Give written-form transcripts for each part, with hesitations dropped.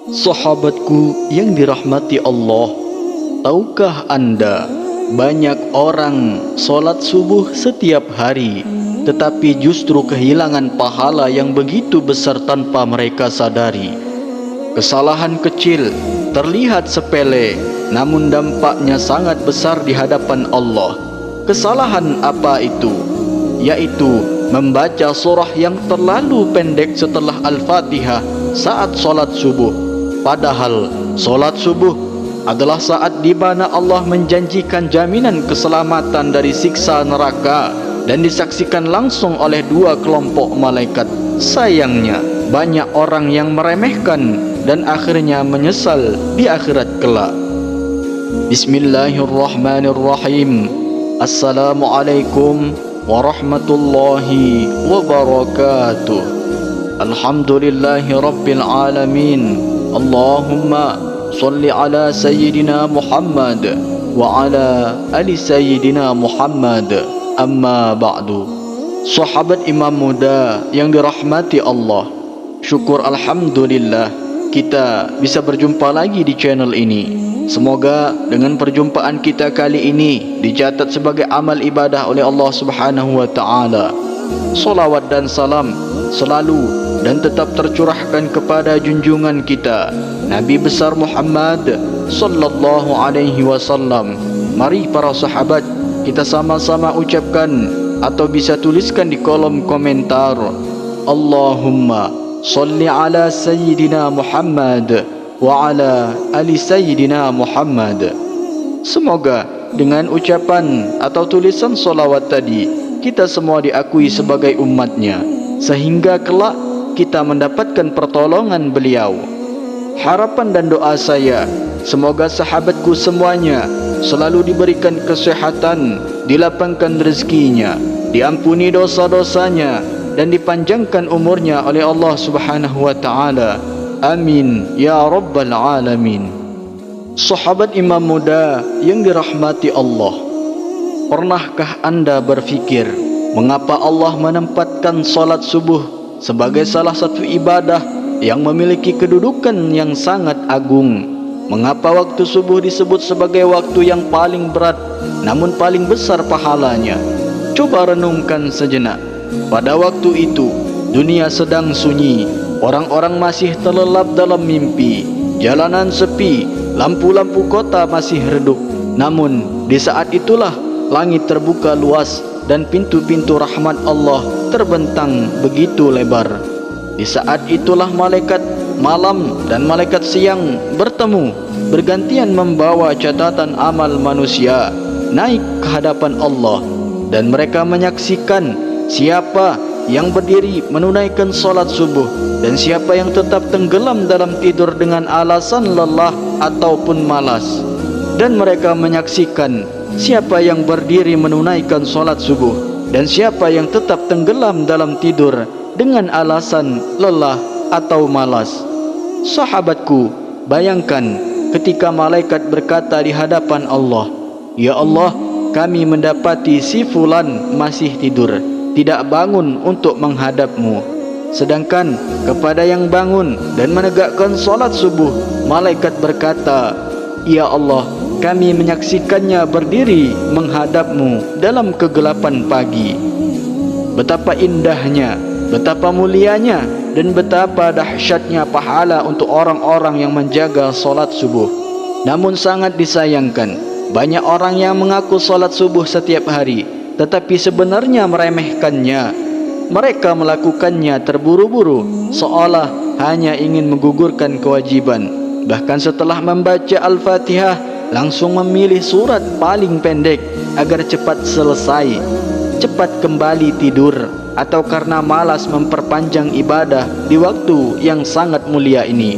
Sahabatku yang dirahmati Allah, tahukah anda banyak orang solat subuh setiap hari, tetapi justru kehilangan pahala yang begitu besar tanpa mereka sadari. Kesalahan kecil terlihat sepele, namun dampaknya sangat besar di hadapan Allah. Kesalahan apa itu? Yaitu membaca surah yang terlalu pendek setelah Al-Fatihah saat solat subuh. Padahal solat subuh adalah saat di mana Allah menjanjikan jaminan keselamatan dari siksa neraka dan disaksikan langsung oleh dua kelompok malaikat. Sayangnya banyak orang yang meremehkan dan akhirnya menyesal di akhirat kelak. Bismillahirrahmanirrahim. Assalamualaikum warahmatullahi wabarakatuh. Alhamdulillahi rabbil alamin. Allahumma salli ala Sayyidina Muhammad wa ala ali Sayyidina Muhammad. Amma ba'du. Sahabat imam muda yang dirahmati Allah, syukur alhamdulillah kita bisa berjumpa lagi di channel ini. Semoga dengan perjumpaan kita kali ini dicatat sebagai amal ibadah oleh Allah Subhanahu wa taala. Salawat dan salam selalu dan tetap tercurahkan kepada junjungan kita Nabi besar Muhammad sallallahu alaihi wasallam. Mari para sahabat, kita sama-sama ucapkan atau bisa tuliskan di kolom komentar, Allahumma salli ala Sayyidina Muhammad wa ala ali Sayyidina Muhammad. Semoga dengan ucapan atau tulisan solawat tadi kita semua diakui sebagai umatnya, sehingga kelak kita mendapatkan pertolongan beliau. Harapan dan doa saya, semoga sahabatku semuanya selalu diberikan kesehatan, dilapangkan rezekinya, diampuni dosa-dosanya, dan dipanjangkan umurnya oleh Allah Subhanahu wa taala. Amin ya rabbal alamin. Sahabat imam muda yang dirahmati Allah, pernahkah anda berfikir mengapa Allah menempatkan salat subuh sebagai salah satu ibadah yang memiliki kedudukan yang sangat agung? Mengapa waktu subuh disebut sebagai waktu yang paling berat namun paling besar pahalanya? Coba renungkan sejenak. Pada waktu itu dunia sedang sunyi, orang-orang masih terlelap dalam mimpi, jalanan sepi, lampu-lampu kota masih redup. Namun di saat itulah langit terbuka luas dan pintu-pintu rahmat Allah terbentang begitu lebar. Di saat itulah malaikat malam dan malaikat siang bertemu, bergantian membawa catatan amal manusia naik ke hadapan Allah, dan mereka menyaksikan siapa yang berdiri menunaikan solat subuh dan siapa yang tetap tenggelam dalam tidur dengan alasan lelah ataupun malas. Dan mereka menyaksikan siapa yang berdiri menunaikan solat subuh dan siapa yang tetap tenggelam dalam tidur dengan alasan lelah atau malas. Sahabatku, bayangkan ketika malaikat berkata di hadapan Allah, Ya Allah, kami mendapati si fulan masih tidur, tidak bangun untuk menghadapmu. Sedangkan kepada yang bangun dan menegakkan solat subuh, malaikat berkata, Ya Allah, kami menyaksikannya berdiri menghadapmu dalam kegelapan pagi. Betapa indahnya, betapa mulianya, dan betapa dahsyatnya pahala untuk orang-orang yang menjaga solat subuh. Namun sangat disayangkan, banyak orang yang mengaku solat subuh setiap hari, tetapi sebenarnya meremehkannya. Mereka melakukannya terburu-buru, seolah hanya ingin menggugurkan kewajiban. Bahkan setelah membaca Al-Fatihah, langsung memilih surat paling pendek agar cepat selesai, cepat kembali tidur, atau karena malas memperpanjang ibadah di waktu yang sangat mulia ini.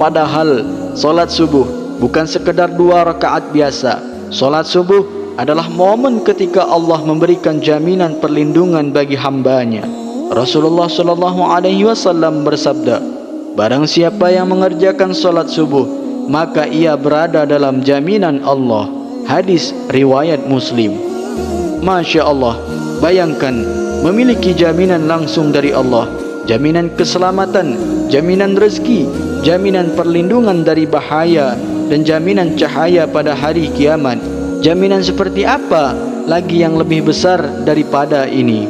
Padahal solat subuh bukan sekedar 2 rakaat biasa. Solat subuh adalah momen ketika Allah memberikan jaminan perlindungan bagi hambanya. Rasulullah SAW bersabda, barang siapa yang mengerjakan solat subuh, maka ia berada dalam jaminan Allah. Hadis riwayat Muslim. Masya Allah, bayangkan memiliki jaminan langsung dari Allah. jaminan keselamatan, jaminan rezeki, jaminan perlindungan dari bahaya, dan jaminan cahaya pada hari kiamat. Jaminan seperti apa lagi yang lebih besar daripada ini?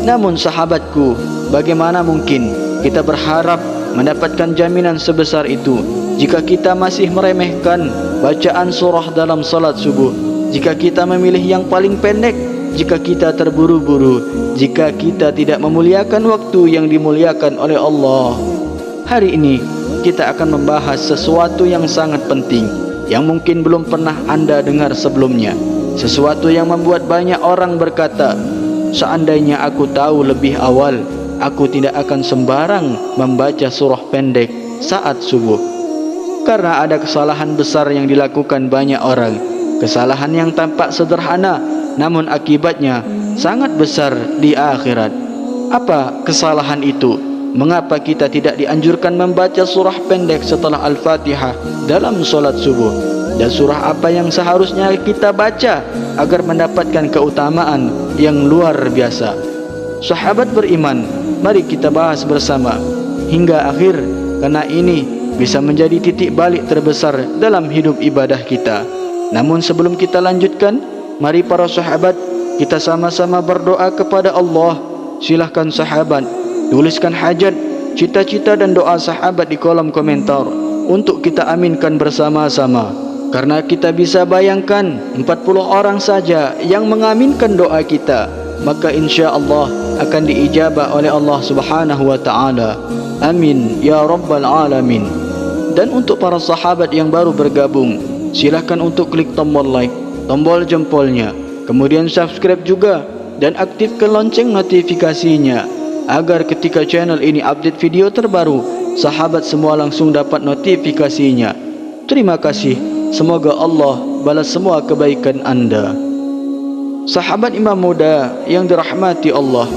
Namun sahabatku, bagaimana mungkin kita berharap mendapatkan jaminan sebesar itu jika kita masih meremehkan bacaan surah dalam salat subuh, jika kita memilih yang paling pendek, jika kita terburu-buru, jika kita tidak memuliakan waktu yang dimuliakan oleh Allah. Hari ini kita akan membahas sesuatu yang sangat penting yang mungkin belum pernah Anda dengar sebelumnya. Sesuatu yang membuat banyak orang berkata, seandainya aku tahu lebih awal, aku tidak akan sembarang membaca surah pendek saat subuh. Karena ada kesalahan besar yang dilakukan banyak orang. Kesalahan yang tampak sederhana, namun akibatnya sangat besar di akhirat. Apa kesalahan itu? Mengapa kita tidak dianjurkan membaca surah pendek setelah Al-Fatihah dalam solat subuh? Dan surah apa yang seharusnya kita baca agar mendapatkan keutamaan yang luar biasa? Sahabat beriman, mari kita bahas bersama hingga akhir, karena ini bisa menjadi titik balik terbesar dalam hidup ibadah kita. Namun sebelum kita lanjutkan, mari para sahabat kita sama-sama berdoa kepada Allah. Silahkan sahabat tuliskan hajat, cita-cita dan doa sahabat di kolom komentar untuk kita aminkan bersama-sama. Karena kita bisa bayangkan 40 orang saja yang mengaminkan doa kita, maka insya Allah akan diijabah oleh Allah Subhanahu wa taala. Amin ya rabbal alamin. Dan untuk para sahabat yang baru bergabung, silahkan untuk klik tombol like, tombol jempolnya, kemudian subscribe juga dan aktifkan lonceng notifikasinya agar ketika channel ini update video terbaru, sahabat semua langsung dapat notifikasinya. Terima kasih. Semoga Allah balas semua kebaikan Anda. Sahabat imam muda yang dirahmati Allah,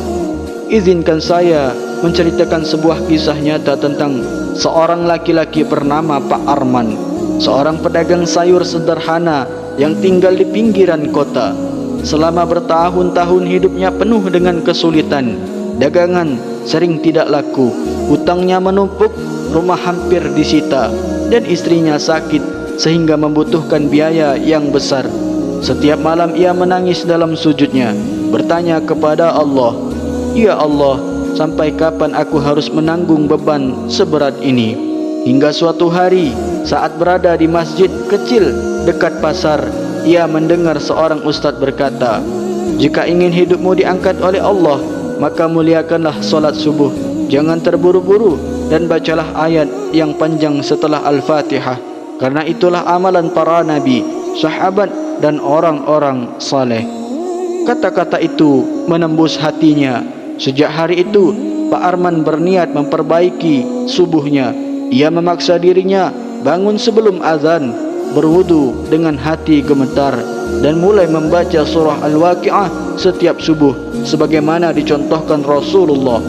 izinkan saya menceritakan sebuah kisah nyata tentang seorang laki-laki bernama Pak Arman, seorang pedagang sayur sederhana yang tinggal di pinggiran kota. Selama bertahun-tahun hidupnya penuh dengan kesulitan. Dagangan sering tidak laku, hutangnya menumpuk, rumah hampir disita, dan istrinya sakit sehingga membutuhkan biaya yang besar. Setiap malam ia menangis dalam sujudnya, bertanya kepada Allah, "Ya Allah, sampai kapan aku harus menanggung beban seberat ini?" Hingga suatu hari, saat berada di masjid kecil dekat pasar, ia mendengar seorang ustaz berkata, "Jika ingin hidupmu diangkat oleh Allah, maka muliakanlah solat subuh, jangan terburu-buru, dan bacalah ayat yang panjang setelah Al-Fatihah, karena itulah amalan para nabi, sahabat, dan orang-orang saleh." Kata-kata itu menembus hatinya. Sejak hari itu, Pak Arman berniat memperbaiki subuhnya. Ia memaksa dirinya bangun sebelum azan, berwudu dengan hati gemetar, dan mulai membaca surah Al-Waqi'ah setiap subuh sebagaimana dicontohkan Rasulullah.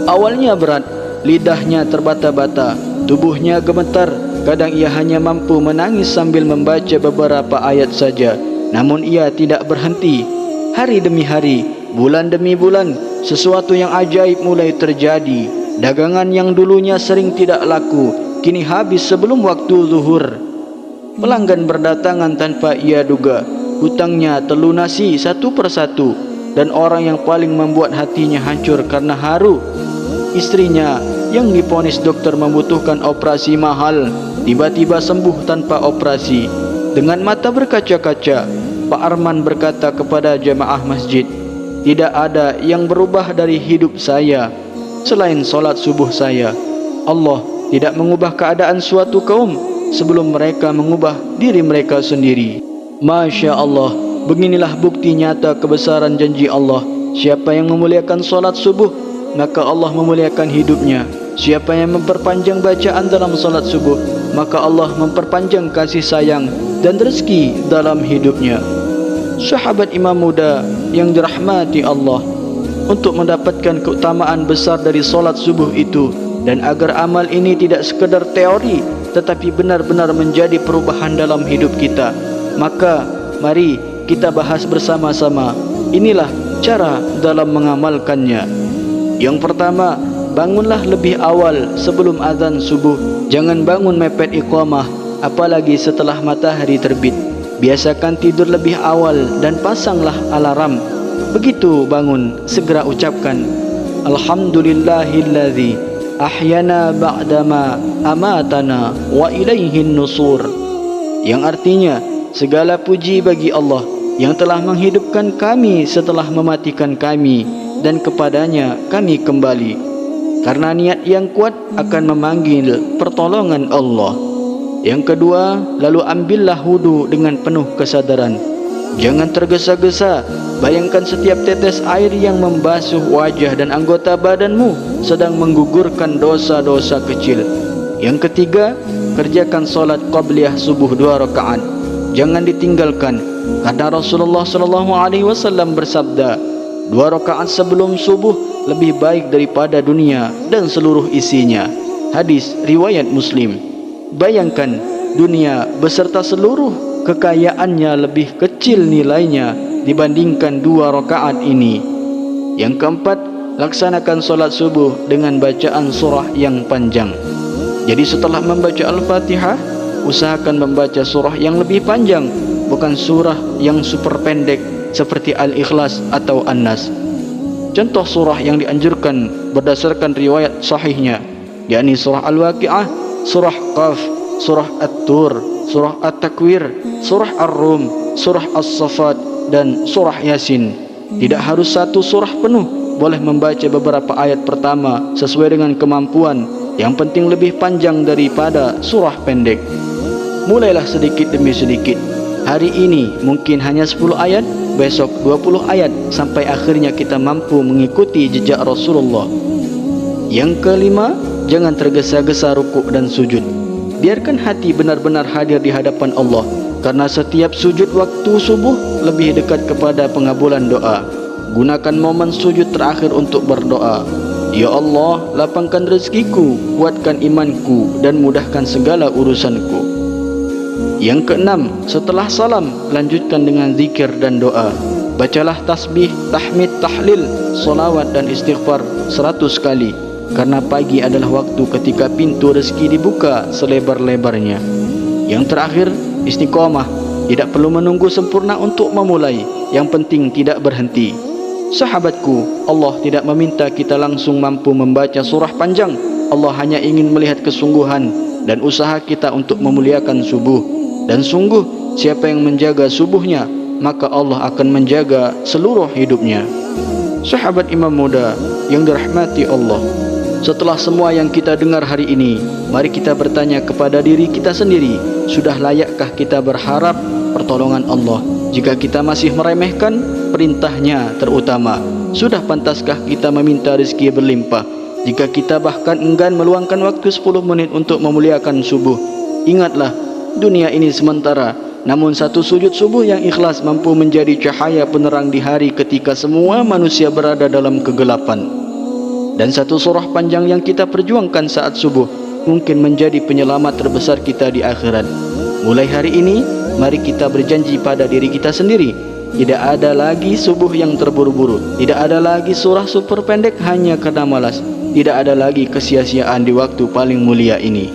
Awalnya berat, lidahnya terbata-bata, tubuhnya gemetar. Kadang ia hanya mampu menangis sambil membaca beberapa ayat saja. Namun ia tidak berhenti. Hari demi hari, bulan demi bulan, sesuatu yang ajaib mulai terjadi. Dagangan yang dulunya sering tidak laku, kini habis sebelum waktu zuhur. Pelanggan berdatangan tanpa ia duga. Hutangnya terlunasi satu persatu. Dan orang yang paling membuat hatinya hancur karena haru, istrinya yang diponis dokter membutuhkan operasi mahal, tiba-tiba sembuh tanpa operasi. Dengan mata berkaca-kaca, Pak Arman berkata kepada jemaah masjid, "Tidak ada yang berubah dari hidup saya selain solat subuh saya. Allah tidak mengubah keadaan suatu kaum sebelum mereka mengubah diri mereka sendiri." Masya Allah, beginilah bukti nyata kebesaran janji Allah. Siapa yang memuliakan solat subuh, maka Allah memuliakan hidupnya. Siapa yang memperpanjang bacaan dalam solat subuh, maka Allah memperpanjang kasih sayang dan rezeki dalam hidupnya. Sahabat imam muda yang dirahmati Allah, untuk mendapatkan keutamaan besar dari solat subuh itu, dan agar amal ini tidak sekedar teori tetapi benar-benar menjadi perubahan dalam hidup kita, maka mari kita bahas bersama-sama. Inilah cara dalam mengamalkannya. Yang pertama, bangunlah lebih awal sebelum azan subuh. Jangan bangun mepet iqamah, apalagi setelah matahari terbit. Biasakan tidur lebih awal dan pasanglah alarm. Begitu bangun, segera ucapkan Alhamdulillahilladzi ahyana ba'dama amatana wa ilaihin nusur, yang artinya segala puji bagi Allah yang telah menghidupkan kami setelah mematikan kami, dan kepadanya kami kembali. Karena niat yang kuat akan memanggil pertolongan Allah. Yang kedua, lalu ambillah wudu dengan penuh kesadaran. Jangan tergesa-gesa. Bayangkan setiap tetes air yang membasuh wajah dan anggota badanmu sedang menggugurkan dosa-dosa kecil. Yang ketiga, kerjakan solat qabliyah subuh 2 rakaat. Jangan ditinggalkan, karena Rasulullah SAW bersabda, 2 rakaat sebelum subuh lebih baik daripada dunia dan seluruh isinya. Hadis riwayat Muslim. Bayangkan, dunia beserta seluruh kekayaannya lebih kecil nilainya dibandingkan 2 rakaat ini. Yang keempat, laksanakan solat subuh dengan bacaan surah yang panjang. Jadi setelah membaca Al-Fatihah, usahakan membaca surah yang lebih panjang, bukan surah yang super pendek seperti Al-Ikhlas atau An-Nas. Contoh surah yang dianjurkan berdasarkan riwayat sahihnya, yakni surah Al-Waqi'ah, surah Qaf, surah At-Tur, surah At-Takwir, surah Ar-Rum, surah As-Safat, dan surah Yasin. Tidak harus satu surah penuh, boleh membaca beberapa ayat pertama sesuai dengan kemampuan. Yang penting lebih panjang daripada surah pendek. Mulailah sedikit demi sedikit. Hari ini mungkin hanya 10 ayat, besok 20 ayat, sampai akhirnya kita mampu mengikuti jejak Rasulullah. Yang kelima, jangan tergesa-gesa rukuk dan sujud. Biarkan hati benar-benar hadir di hadapan Allah, karena setiap sujud waktu subuh lebih dekat kepada pengabulan doa. Gunakan momen sujud terakhir untuk berdoa. Ya Allah, lapangkan rezekiku, kuatkan imanku, dan mudahkan segala urusanku. Yang keenam, setelah salam, lanjutkan dengan zikir dan doa. Bacalah tasbih, tahmid, tahlil, solawat dan istighfar 100 kali. Karena pagi adalah waktu ketika pintu rezeki dibuka selebar-lebarnya. Yang terakhir, istiqomah. Tidak perlu menunggu sempurna untuk memulai. Yang penting tidak berhenti. Sahabatku, Allah tidak meminta kita langsung mampu membaca surah panjang. Allah hanya ingin melihat kesungguhan dan usaha kita untuk memuliakan subuh. Dan sungguh, siapa yang menjaga subuhnya, maka Allah akan menjaga seluruh hidupnya. Sahabat Imam Muda yang dirahmati Allah, setelah semua yang kita dengar hari ini, mari kita bertanya kepada diri kita sendiri, sudah layakkah kita berharap pertolongan Allah? Jika kita masih meremehkan perintahnya terutama, sudah pantaskah kita meminta rezeki berlimpah? Jika kita bahkan enggan meluangkan waktu 10 menit untuk memuliakan subuh, ingatlah, dunia ini sementara. Namun satu sujud subuh yang ikhlas mampu menjadi cahaya penerang di hari ketika semua manusia berada dalam kegelapan. Dan satu surah panjang yang kita perjuangkan saat subuh mungkin menjadi penyelamat terbesar kita di akhirat. Mulai hari ini, mari kita berjanji pada diri kita sendiri, tidak ada lagi subuh yang terburu-buru, tidak ada lagi surah super pendek hanya karena malas, tidak ada lagi kesia-siaan di waktu paling mulia ini.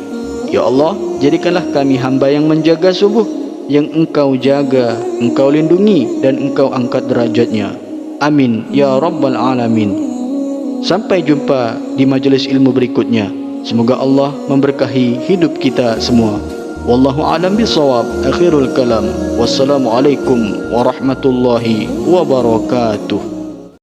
Ya Allah, jadikanlah kami hamba yang menjaga subuh, yang Engkau jaga, Engkau lindungi, dan Engkau angkat derajatnya. Amin ya Rabbal Alamin. Sampai jumpa di majelis ilmu berikutnya. Semoga Allah memberkahi hidup kita semua. Wallahu a'lam bishawab. Akhirul kalam. Wassalamualaikum warahmatullahi wabarakatuh.